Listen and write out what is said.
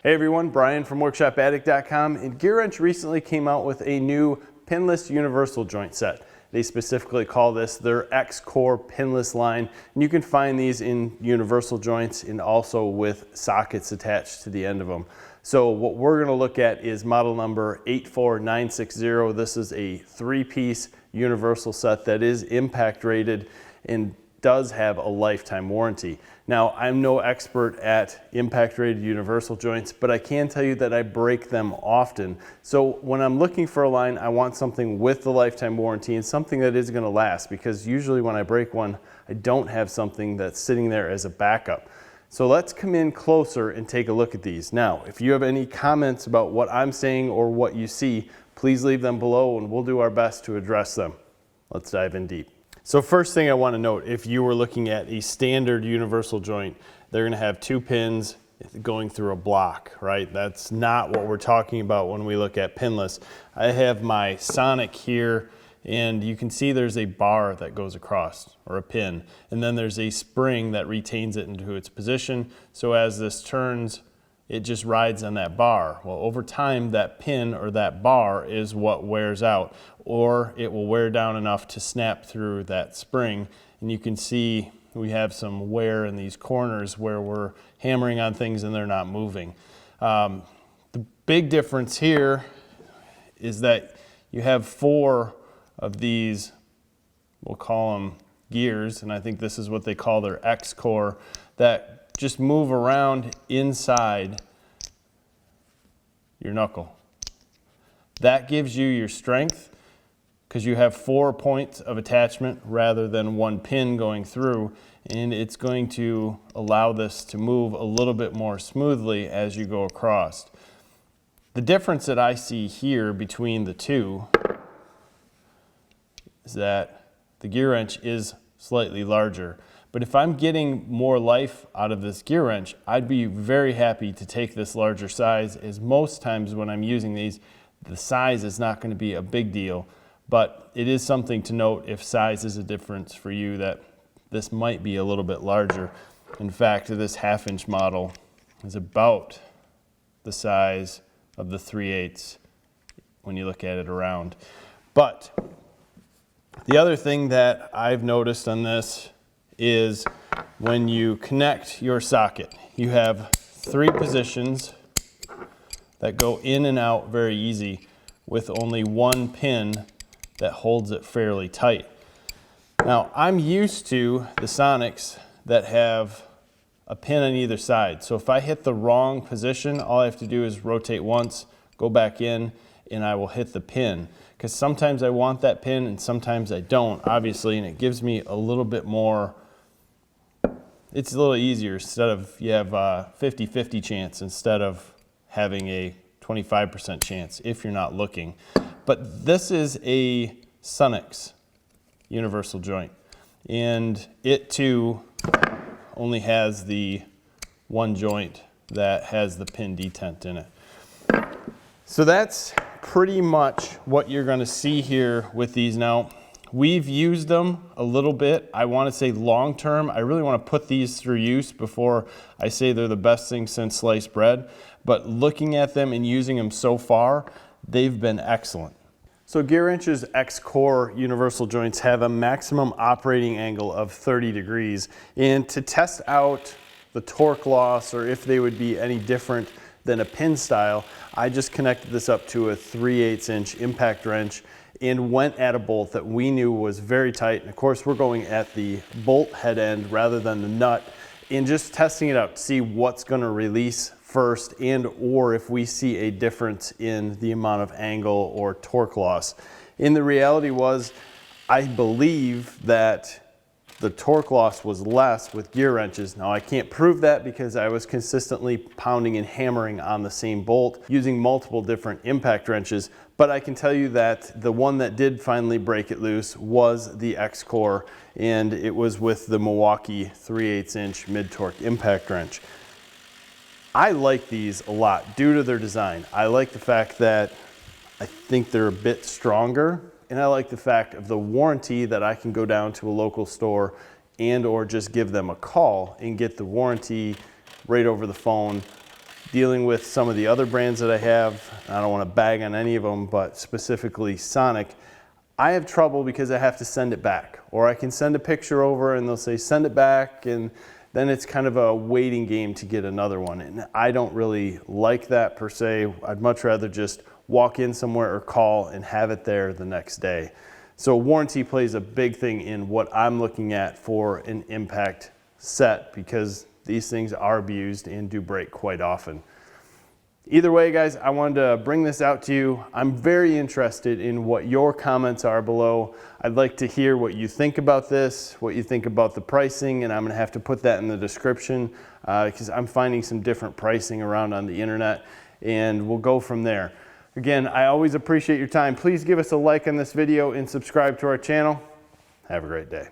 Hey everyone, Brian from WorkshopAddict.com, and GearWrench recently came out with a new pinless universal joint set. They specifically call this their X-CORE pinless line, and you can find these in universal joints and also with sockets attached to the end of them. So what we're going to look at is model number 84960. This is a three-piece universal set that is impact rated and does have a lifetime warranty. Now, I'm no expert at impact rated universal joints, but I can tell you that I break them often. So when I'm looking for a line, I want something with the lifetime warranty and something that is going to last, because usually when I break one, I don't have something that's sitting there as a backup. So let's come in closer and take a look at these. Now, if you have any comments about what I'm saying or what you see, please leave them below and we'll do our best to address them. Let's dive in deep. So first thing I want to note, if you were looking at a standard universal joint, they're going to have two pins going through a block, right? That's not what we're talking about when we look at pinless. I have my Sonic here, and you can see there's a bar that goes across, or a pin, and then there's a spring that retains it into its position. So as this turns, it just rides on that bar. Well, over time, that pin or that bar is what wears out, or it will wear down enough to snap through that spring. And you can see we have some wear in these corners where we're hammering on things and they're not moving. The big difference here is that you have four of these, we'll call them gears, and I think this is what they call their X-CORE, that just move around inside your knuckle. That gives you your strength because you have 4 points of attachment rather than one pin going through, and it's going to allow this to move a little bit more smoothly as you go across. The difference that I see here between the two is that the GearWrench is slightly larger. But if I'm getting more life out of this GearWrench, I'd be very happy to take this larger size, as most times when I'm using these, the size is not going to be a big deal. But it is something to note if size is a difference for you, that this might be a little bit larger. In fact, this 1/2-inch model is about the size of the 3/8 when you look at it around. But the other thing that I've noticed on this is when you connect your socket, you have 3 positions that go in and out very easy with only one pin that holds it fairly tight. Now, I'm used to the Sonics that have a pin on either side. So if I hit the wrong position, all I have to do is rotate once, go back in, and I will hit the pin. Because sometimes I want that pin and sometimes I don't, obviously, and it gives me a little bit more. It's a little easier. Instead of, you have a 50-50 chance instead of having a 25% chance if you're not looking. But this is a Sonics universal joint, and it too only has the one joint that has the pin detent in it. So that's pretty much what you're going to see here with these. Now, we've used them a little bit. I want to say long term, I really want to put these through use before I say they're the best thing since sliced bread. But looking at them and using them so far, they've been excellent. So GearWrench's X-CORE universal joints have a maximum operating angle of 30 degrees. And to test out the torque loss, or if they would be any different than a pin style, I just connected this up to a 3/8-inch impact wrench and went at a bolt that we knew was very tight. And of course, we're going at the bolt head end rather than the nut, and just testing it out to see what's going to release first, and or if we see a difference in the amount of angle or torque loss. And the reality was, I believe that the torque loss was less with gear wrenches. Now, I can't prove that because I was consistently pounding and hammering on the same bolt using multiple different impact wrenches, but I can tell you that the one that did finally break it loose was the X-CORE, and it was with the Milwaukee 3/8-inch mid-torque impact wrench. I like these a lot due to their design. I like the fact that I think they're a bit stronger, and I like the fact of the warranty that I can go down to a local store and or just give them a call and get the warranty right over the phone dealing with some of the other brands that I have, I don't want to bag on any of them, but specifically Sonic, I have trouble because I have to send it back, or I can send a picture over and they'll say send it back, and then it's kind of a waiting game to get another one. And I don't really like that per se. I'd much rather just walk in somewhere or call and have it there the next day. So warranty plays a big thing in what I'm looking at for an impact set, because these things are abused and do break quite often. Either way, guys, I wanted to bring this out to you. I'm very interested in what your comments are below. I'd like to hear what you think about this, what you think about the pricing, and I'm gonna have to put that in the description because I'm finding some different pricing around on the internet, and we'll go from there. Again, I always appreciate your time. Please give us a like on this video and subscribe to our channel. Have a great day.